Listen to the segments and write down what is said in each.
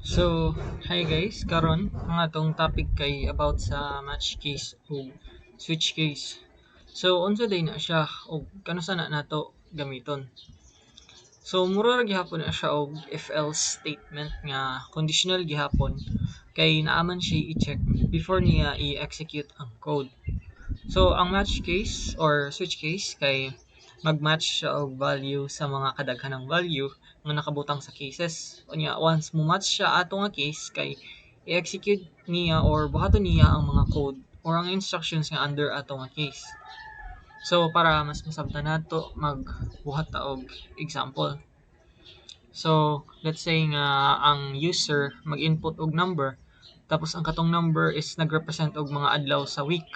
So, hi guys, karon ang atong topic kay about sa match case o switch case. So, unsa day na siya o kano sana nato gamiton. So, mura ra gihapon na siya og if else statement nga conditional gihapon kay naaman siya i-check before niya i-execute ang code. So, ang match case or switch case kay mag-match siya og value sa mga kadaghanang value nga nakabutang sa cases. Unya, once mo match siya ato nga case kay i-execute niya or buhaton niya ang mga code or ang instructions nga under ato nga case. So, para mas masabtan nato, magbuhat ta og example. So, let's say nga ang user mag-input og number, tapos ang katong number is nag-represent og mga adlaw sa week.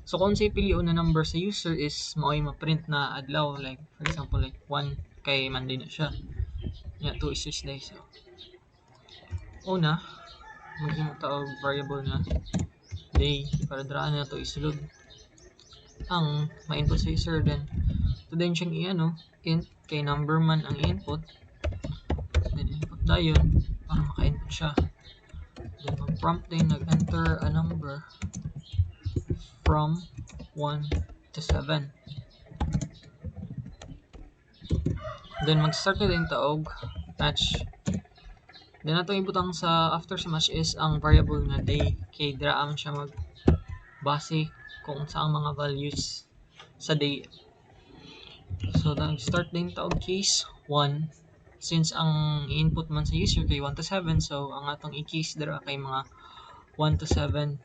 So kung say piliun na number sa user is mao'y ma-print na adlaw, like for example like 1 kay Monday na siya. Yeah, 2 is Tuesday. So una, maghimo ta og variable na day para dira na to isulod ang ma-input sa user, then to din siyang int kay number man ang input, then input dayon para maka-input siya, then mag-prompt din nag-enter a number from 1 to 7. Then mag-start na din ta og match. Then atong ibutang sa after sa match is ang variable nga day kay dira man siya magbase kung saang mga values sa day. So nag-start din ta og case 1 since ang input man sa user kay 1 to 7, so ang atong i-case dira kay mga 1 to 7.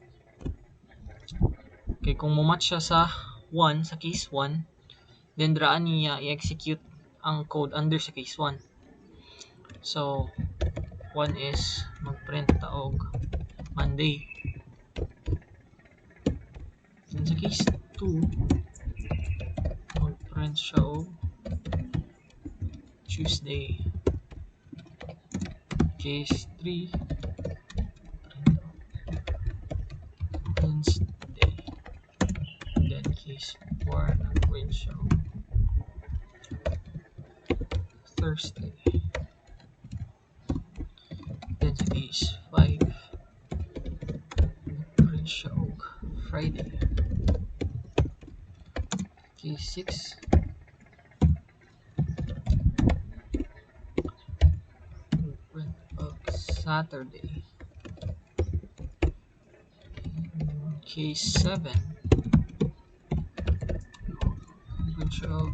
Kay kung mo match siya sa 1 sa case 1, then dira niya i-execute ang code under sa case 1. So 1 is mag-print ta og Monday. Then sa case 2, mag-print siya og Tuesday. Case 3, Wednesday. Then case 4, nag-print siya og Thursday. Then sa case 5, nag-print siya og Friday. Case 6, nag-print og Saturday. Case 7, nag-print siya og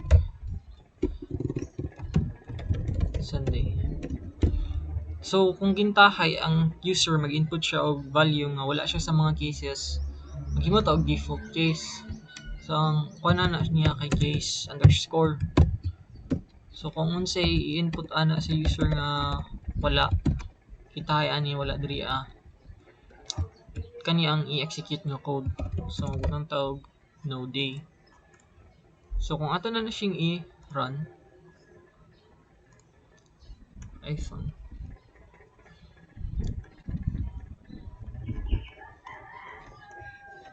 Sunday. So kung gintahay ang user mag-input siya og value nga wala siya sa mga cases, maghimo ta og default case. So ang kuha na niya kay case underscore. So kung unsay i-input ana sa user nga wala, kitahay ani wala diri kani ang i-execute nga code. So gunang tawag no day. So kung ato na siyang i-run iPhone,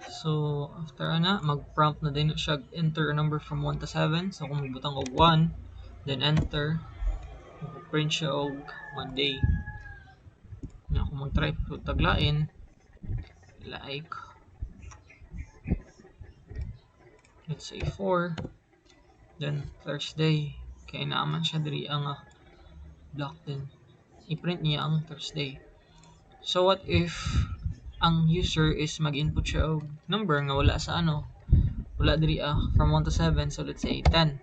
so after ana mag-prompt na din siya enter a number from 1 to 7. So kung magbutang og 1, then enter, print siya og Monday. Na kung mag-try taglain like let's say 4, then Thursday kay naaman siya diri ang block, din i-print niya ang Thursday. So what if ang user is mag-input siya og number nga wala diri from 1 to 7, so let's say 10.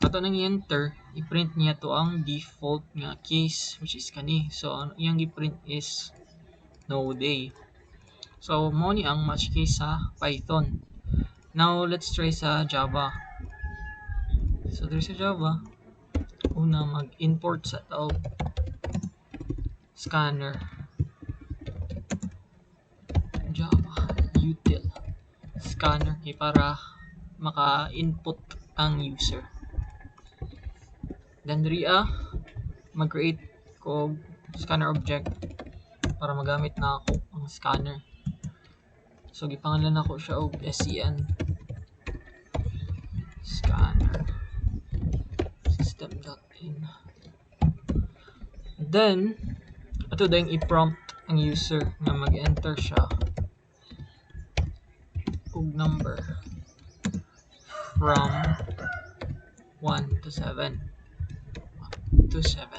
Ato nang i-enter, i-print niya to ang default nga case which is kani. So ang iyang i-print is no day. So mo ni ang match case sa Python. Now let's try sa Java. So diri sa Java, una mag-import sa tawag scanner Java util scanner kay para maka-input ang user. Then diri mag-create ko scanner object para magamit na ako ang scanner. So gipangalan ako siya og SCN scanner system.in. Then ato dayong i-prompt ang user nga mag-enter siya og number from 1 to 7 to 7.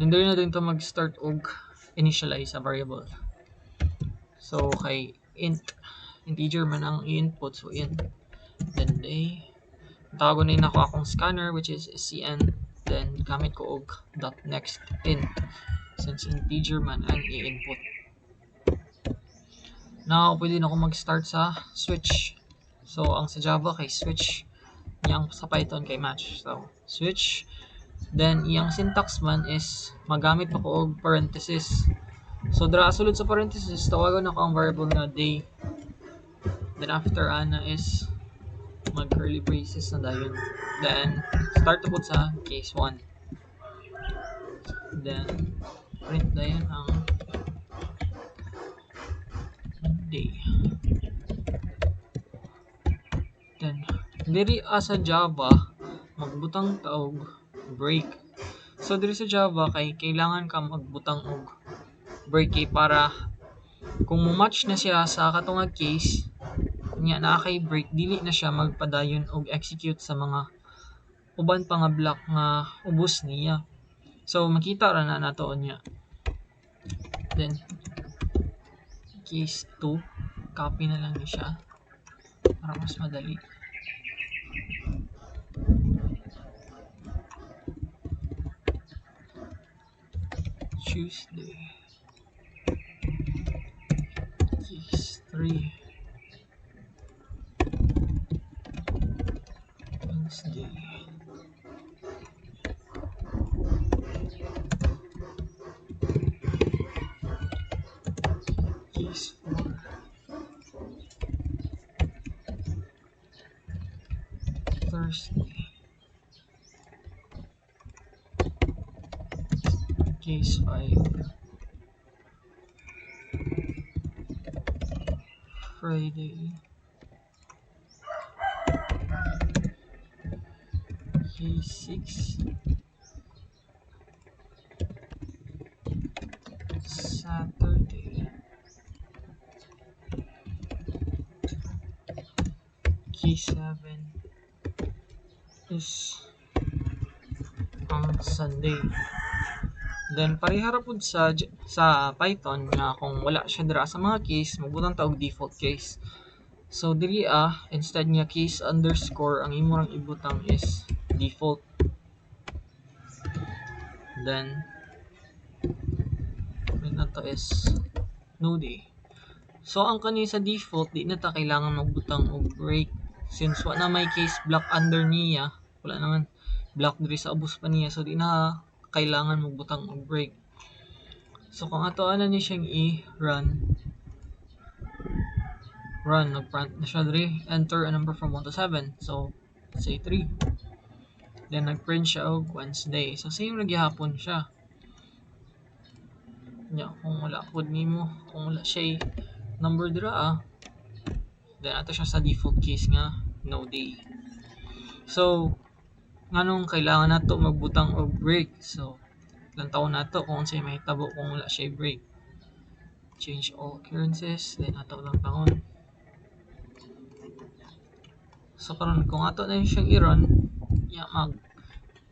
Nindot na din to mag-start og initialize a variable. So kay integer man ang i-input, so int, then day, tawagon na ako akong scanner which is cn, then gamit ko og dot next int since integer man ang i-input. Now pwede na ako mag-start sa switch. So ang sa Java kay switch, yang sa Python kay match. So switch, then iyang syntax man is magamit pa ko og parenthesis. So dira sulod sa parenthesis tawagon ako ang variable nga day, then after ana is mag curly braces na dayon, then start to put sa case 1, then print dayon ang day. Then diri sa Java magbutang ta og break. So diri sa Java kay kailangan ka magbutang og break kay para kung mo-match na siya sa katong case nya naa kay break, dili na siya magpadayon og execute sa mga uban pa nga block nga ubos niya. So makita ra na nato niya. Then case 2, copy na lang ni siya para mas madali. Tuesday. Case 3. Wednesday. Case 4. Thursday. Case 5. Friday. Case 6. Saturday. Case 7 is ang Sunday. Then parihara pud sa Python nga kung wala siya dira sa mga case, magbutang ta og default case. So dili instead nga case underscore ang imo rang ibutang is default. Then to is no day. So ang kani sa default di na ta kailangan magbutang og break since wala na may case block under niya, wala naman block diri sa ubos pa niya, so di na kailangan magbutang og break. So kung ato ana ni siyang i-run, nag-prompt na siya diri, enter a number from 1 to 7. So say 3. Then nag-print siya og Wednesday. So same ra gyapon siya. Nya kung wala pud nimo, kung wala siya number dira then ato siya sa default case nga no day. So nganong kailangan nato magbutang og break? So lantaw nato kung unsay mahitabo kung wala siya break. Change all occurrences, then ato lang tangon. So karon kung ato na siyang i-run, mag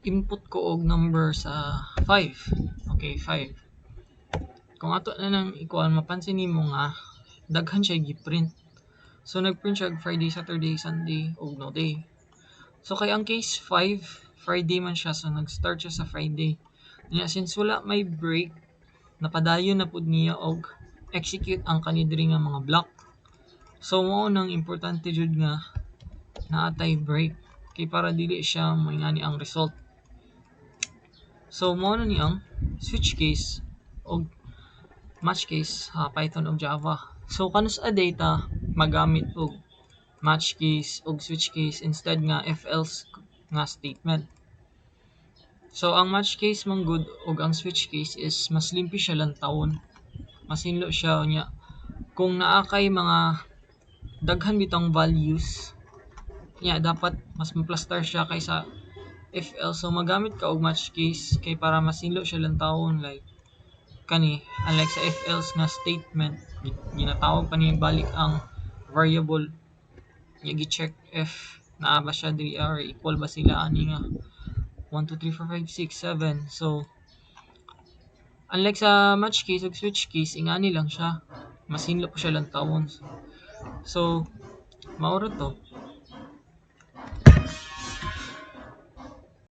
input ko og number sa 5. Okay, 5. Kung ato na nang ikuan, mapansin nimo nga daghan siya gi-print. So nag-print siya Friday, Saturday, Sunday og no day. So kay ang case 5, Friday man siya, so nag-start siya sa Friday. Nya since wala may break, napadayon na pud niya og execute ang kani diri nga mga block. So mao nang importante jud nga naatay break kay para dili siya moingani ang result. So mao na ni ang switch case og match case Python og Java. So kanus a data magamit og match case og switch case instead nga if else nga statement. So ang match case man good og ang switch case is mas limpi siya lantawon. Mas hinlo siya nya kung naa kay mga daghan bitang values nya dapat mas maplastar siya kaysa if else. So magamit ka og match case kay para masinlo siya lang tawon like kani, unlike sa if else nga statement ginatawag pa niya balik ang variable, i-check if naa ba siya diri or equal ba sila ani nga 1 2 3 4 5 6 7. So unlike sa match case ug switch case, ingani lang siya, masinlo pa siya lang tawon. So mao ra to.